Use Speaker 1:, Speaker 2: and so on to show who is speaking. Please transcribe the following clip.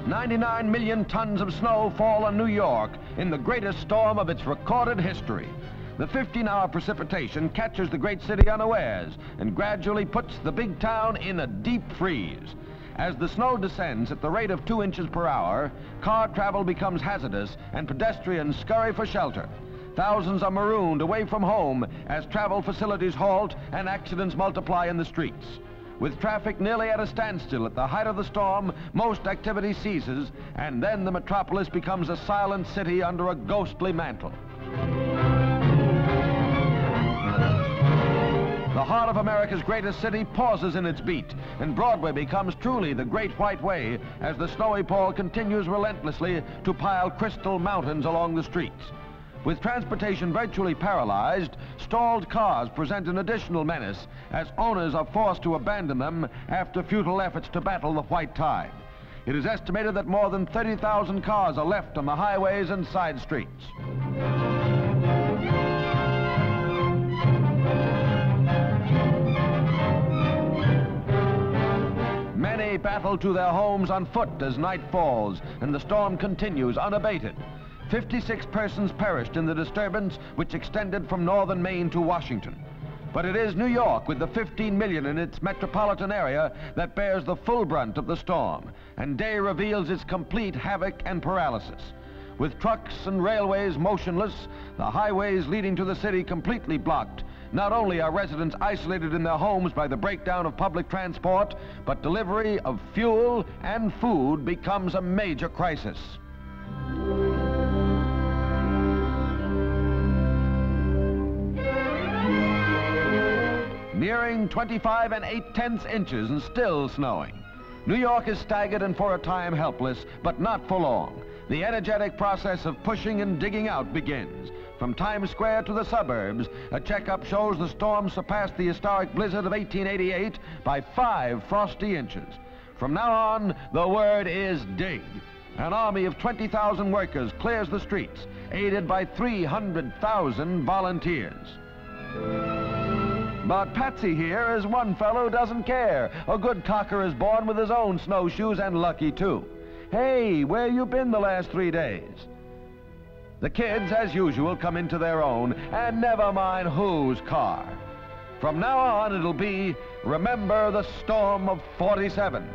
Speaker 1: "99 million tons of snow fall on New York in the greatest storm of its recorded history. The 15-hour precipitation catches the great city unawares and gradually puts the big town in a deep freeze. As the snow descends at the rate of 2 inches per hour, car travel becomes hazardous and pedestrians scurry for shelter. Thousands are marooned away from home as travel facilities halt and accidents multiply in the streets. With traffic nearly at a standstill at the height of the storm, most activity ceases, and then the metropolis becomes a silent city under a ghostly mantle. The heart of America's greatest city pauses in its beat, and Broadway becomes truly the Great White Way as the snowy pall continues relentlessly to pile crystal mountains along the streets. With transportation virtually paralyzed, stalled cars present an additional menace as owners are forced to abandon them after futile efforts to battle the white tide. It is estimated that more than 30,000 cars are left on the highways and side streets. Many battle to their homes on foot as night falls and the storm continues unabated. 56 persons perished in the disturbance which extended from northern Maine to Washington. But it is New York, with the 15 million in its metropolitan area, that bears the full brunt of the storm, and day reveals its complete havoc and paralysis. With trucks and railways motionless, the highways leading to the city completely blocked, not only are residents isolated in their homes by the breakdown of public transport, but delivery of fuel and food becomes a major crisis. Nearing 25 8/10 inches and still snowing. New York is staggered and for a time helpless, but not for long. The energetic process of pushing and digging out begins. From Times Square to the suburbs, a checkup shows the storm surpassed the historic blizzard of 1888 by 5 frosty inches. From now on, the word is dig. An army of 20,000 workers clears the streets, aided by 300,000 volunteers. But Patsy here is one fellow who doesn't care. A good cocker is born with his own snowshoes, and lucky too. Hey, where you been the last 3 days? The kids, as usual, come into their own, and never mind whose car. From now on, it'll be, remember the storm of '47.